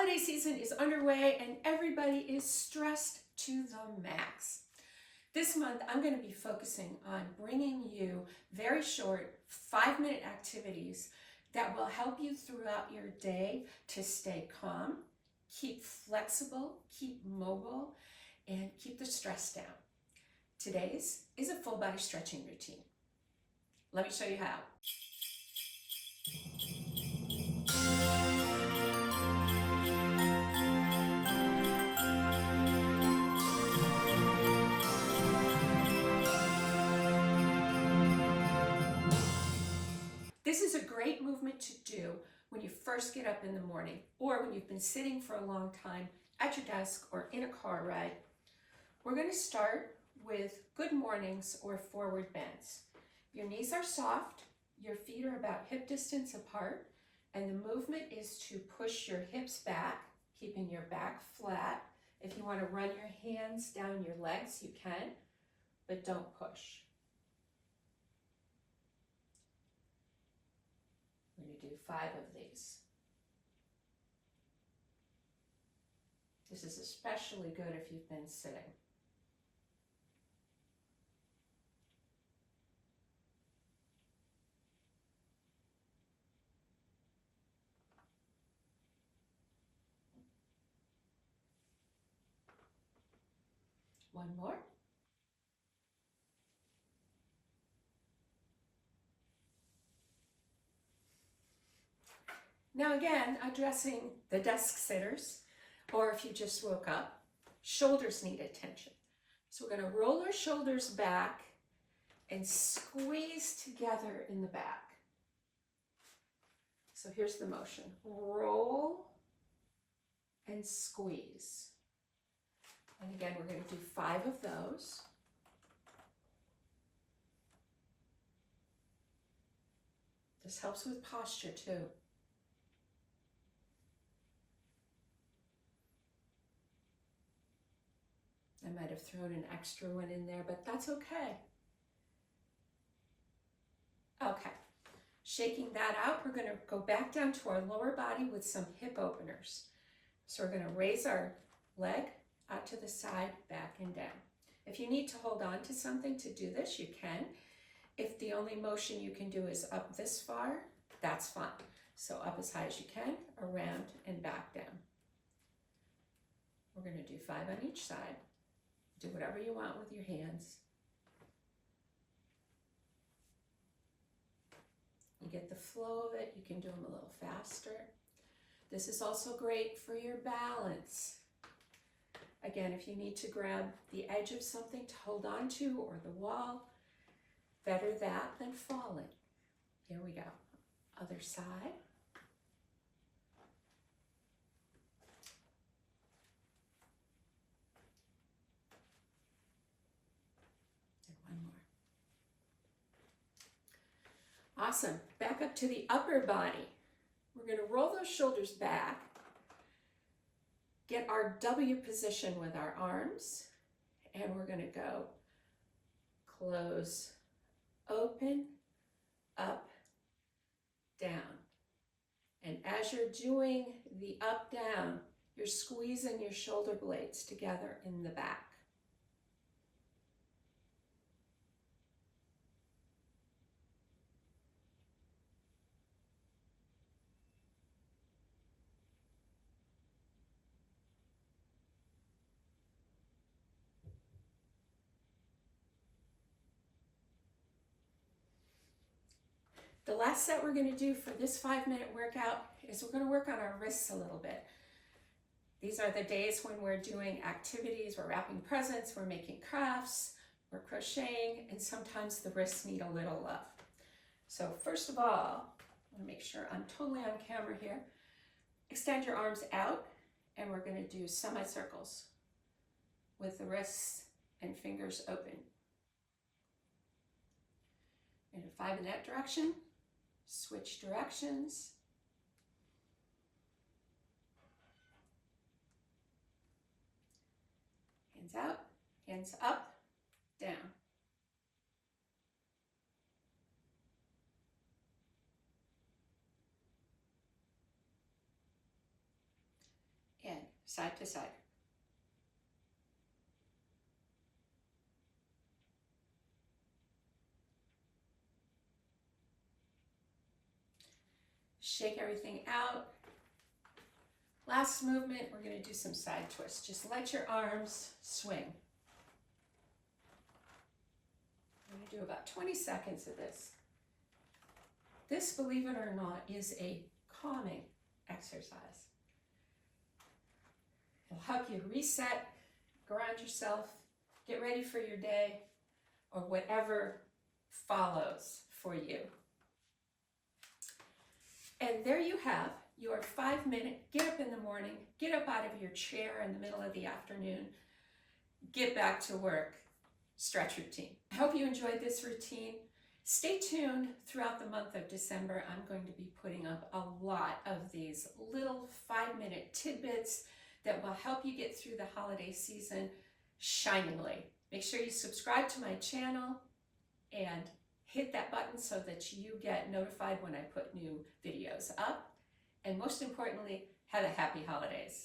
holiday season is underway and everybody is stressed to the max. This month, I'm going to be focusing on bringing you very short 5-minute activities that will help you throughout your day to stay calm, keep flexible, keep mobile, and keep the stress down. Today's is a full body stretching routine. Let me show you how. This is a great movement to do when you first get up in the morning or when you've been sitting for a long time at your desk or in a car ride. We're going to start with good mornings or forward bends. Your knees are soft, your feet are about hip distance apart, and the movement is to push your hips back, keeping your back flat. If you want to run your hands down your legs, you can, but don't push. We're going to do 5 of these. This is especially good if you've been sitting. One more. Now again, addressing the desk sitters, or if you just woke up, shoulders need attention. So we're going to roll our shoulders back and squeeze together in the back. So here's the motion. Roll and squeeze. And again, we're going to do 5 of those. This helps with posture too. I might have thrown an extra one in there, but that's okay. Okay, shaking that out, we're going to go back down to our lower body with some hip openers. So we're going to raise our leg out to the side, back and down. If you need to hold on to something to do this, you can. If the only motion you can do is up this far, that's fine. So up as high as you can, around and back down. We're going to do 5 on each side. Do whatever you want with your hands. You get the flow of it, you can do them a little faster. This is also great for your balance. Again, if you need to grab the edge of something to hold on to or the wall, better that than falling. Here we go. Other side. Awesome. Back up to the upper body. We're going to roll those shoulders back, get our W position with our arms, and we're going to go close, open, up, down. And as you're doing the up, down, you're squeezing your shoulder blades together in the back. The last set we're going to do for this 5-minute workout is we're going to work on our wrists a little bit. These are the days when we're doing activities, we're wrapping presents, we're making crafts, we're crocheting, and sometimes the wrists need a little love. So first of all, I want to make sure I'm totally on camera here. Extend your arms out, and we're going to do semicircles with the wrists and fingers open. And a 5 in that direction. Switch directions. Hands out, hands up, down. side to side. Shake everything out. Last movement, we're going to do some side twists. Just let your arms swing. I'm going to do about 20 seconds of this. This, believe it or not, is a calming exercise. It'll help you reset, ground yourself, get ready for your day, or whatever follows for you. And there you have your 5-minute get up in the morning, get up out of your chair in the middle of the afternoon, get back to work stretch routine. I hope you enjoyed this routine. Stay tuned throughout the month of December. I'm going to be putting up a lot of these little 5-minute tidbits that will help you get through the holiday season shiningly. Make sure you subscribe to my channel and hit that button so that you get notified when I put new videos up. And most importantly, have a happy holidays.